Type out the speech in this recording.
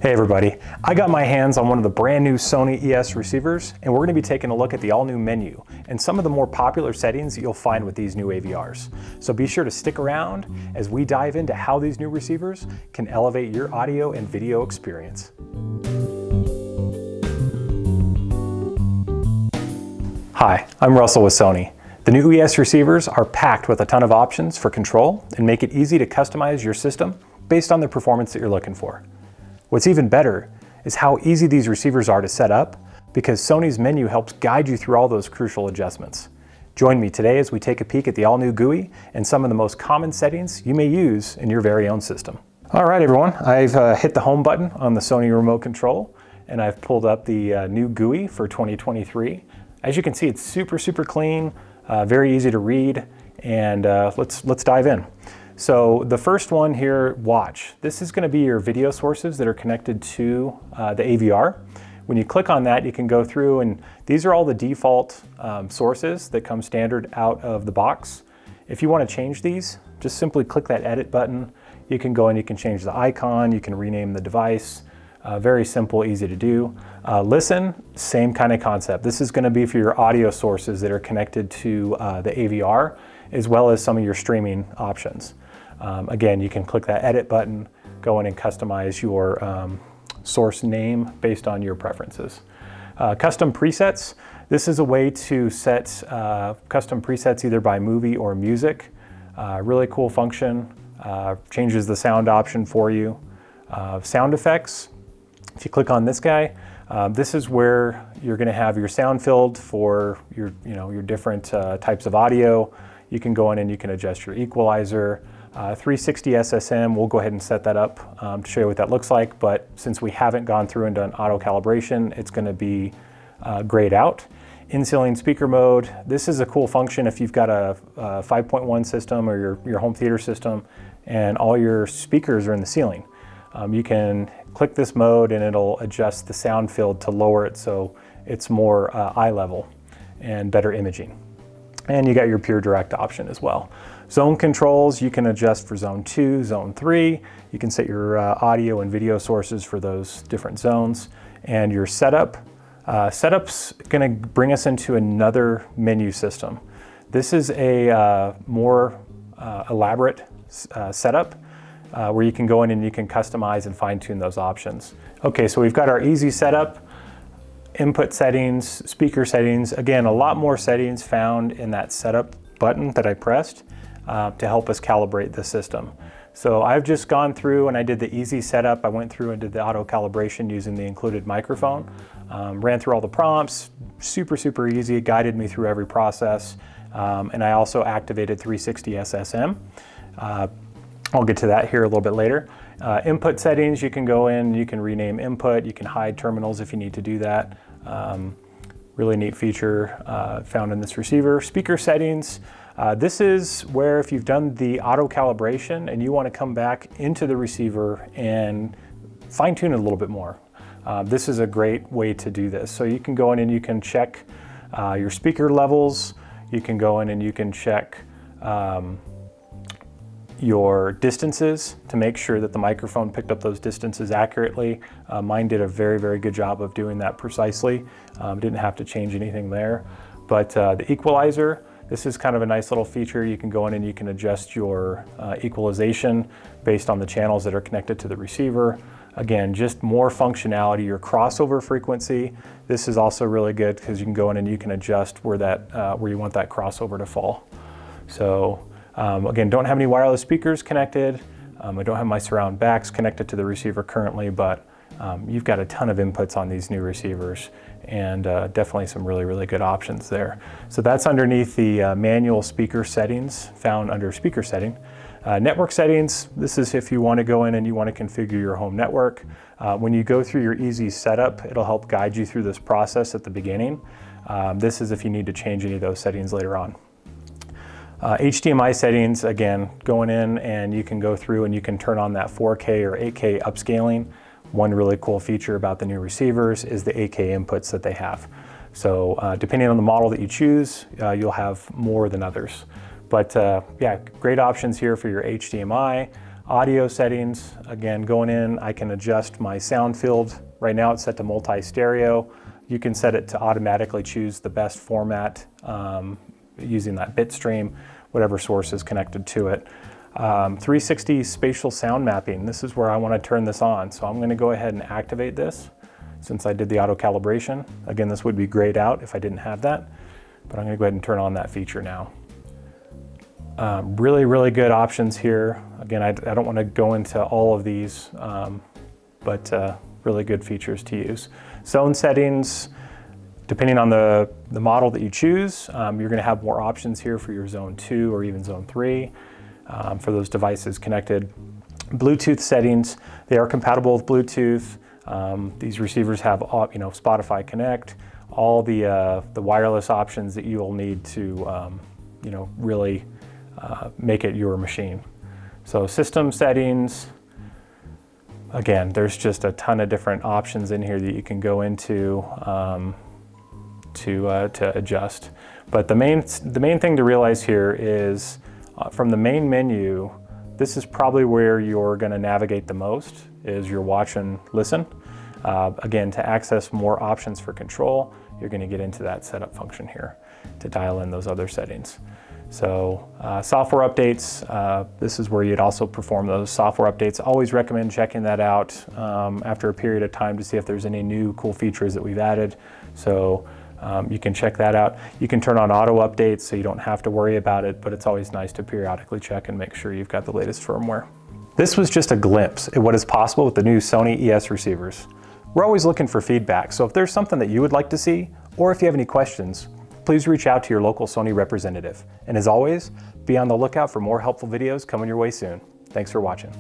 Hey everybody, I got my hands on one of the brand new Sony ES receivers, and we're going to be taking a look at the all-new menu and some of the more popular settings that you'll find with these new AVRs. So be sure to stick around as we dive into how these new receivers can elevate your audio and video experience. Hi, I'm Russell with Sony. The new ES receivers are packed with a ton of options for control and make it easy to customize your system based on the performance that you're looking for. What's even better is how easy these receivers are to set up, because Sony's menu helps guide you through all those crucial adjustments. Join me today as we take a peek at the all-new GUI and some of the most common settings you may use in your very own system. All right, everyone, I've hit the home button on the Sony remote control, and I've pulled up the new GUI for 2023. As you can see, it's super clean, very easy to read, and let's dive in. So the first one here, watch. This is going to be your video sources that are connected to the AVR. When you click on that, you can go through, and these are all the default sources that come standard out of the box. If you want to change these, just simply click that edit button. You can go and you can change the icon, you can rename the device. Very simple, easy to do. Listen, same kind of concept. This is going to be for your audio sources that are connected to the AVR, as well as some of your streaming options. Again, you can click that edit button, go in and customize your source name based on your preferences. Custom presets. This is a way to set custom presets either by movie or music. Really cool function. Changes the sound option for you. Sound effects. If you click on this guy, this is where you're going to have your sound filled for your different types of audio. You can go in and you can adjust your equalizer. 360 SSM, we'll go ahead and set that up to show you what that looks like, but since we haven't gone through and done auto calibration, it's going to be grayed out. In-ceiling speaker mode, this is a cool function if you've got a 5.1 system or your home theater system and all your speakers are in the ceiling. You can click this mode and it'll adjust the sound field to lower it so it's more eye level and better imaging. And you got your pure direct option as well. Zone controls, you can adjust for zone 2, zone 3. You can set your audio and video sources for those different zones. And your setup. Setup's gonna bring us into another menu system. This is a more elaborate setup where you can go in and you can customize and fine tune those options. Okay, so we've got our easy setup. Input settings, speaker settings. Again, a lot more settings found in that setup button that I pressed to help us calibrate the system. So I've just gone through and I did the easy setup. I went through and did the auto calibration using the included microphone. Ran through all the prompts, super easy. It guided me through every process. And I also activated 360 SSM. I'll get to that here a little bit later. Input settings, you can go in, you can rename input, you can hide terminals if you need to do that. Really neat feature found in this receiver. Speaker settings, this is where if you've done the auto calibration and you want to come back into the receiver and fine tune it a little bit more. This is a great way to do this. So you can go in and you can check your speaker levels, you can go in and you can check your distances to make sure that the microphone picked up those distances accurately. Mine did a very good job of doing that precisely. Didn't have to change anything there. But the equalizer, this is kind of a nice little feature. You can go in and you can adjust your equalization based on the channels that are connected to the receiver. Again, just more functionality. Your crossover frequency, this is also really good because you can go in and you can adjust where you want that crossover to fall. So again, don't have any wireless speakers connected. I don't have my surround backs connected to the receiver currently, but you've got a ton of inputs on these new receivers and definitely some really good options there. So that's underneath the manual speaker settings found under speaker setting. Network settings, this is if you want to go in and you want to configure your home network. When you go through your easy setup, it'll help guide you through this process at the beginning. This is if you need to change any of those settings later on. HDMI settings, again, going in and you can go through and you can turn on that 4K or 8K upscaling. One really cool feature about the new receivers is the 8K inputs that they have. So depending on the model that you choose, you'll have more than others. But yeah, great options here for your HDMI. Audio settings, again, going in, I can adjust my sound field. Right now it's set to multi-stereo. You can set it to automatically choose the best format using that bit stream, whatever source is connected to it. 360 spatial sound mapping. This is where I want to turn this on. So I'm going to go ahead and activate this since I did the auto calibration. Again, this would be grayed out if I didn't have that, but I'm going to go ahead and turn on that feature now. Really good options here. Again, I don't want to go into all of these, but really good features to use. Zone settings, depending on the model that you choose, you're going to have more options here for your zone 2 or even zone 3 for those devices connected. Bluetooth settings, they are compatible with Bluetooth. These receivers have, Spotify Connect, all the wireless options that you will need to, really make it your machine. So system settings, again, there's just a ton of different options in here that you can go into to adjust. But the main thing to realize here is from the main menu, this is probably where you're going to navigate the most, is your watch and listen. Again, to access more options for control, you're going to get into that setup function here to dial in those other settings. So software updates, this is where you'd also perform those software updates. Always recommend checking that out after a period of time to see if there's any new cool features that we've added. So you can check that out. You can turn on auto updates so you don't have to worry about it, but it's always nice to periodically check and make sure you've got the latest firmware. This was just a glimpse at what is possible with the new Sony ES receivers. We're always looking for feedback, so if there's something that you would like to see, or if you have any questions, please reach out to your local Sony representative. And as always, be on the lookout for more helpful videos coming your way soon. Thanks for watching.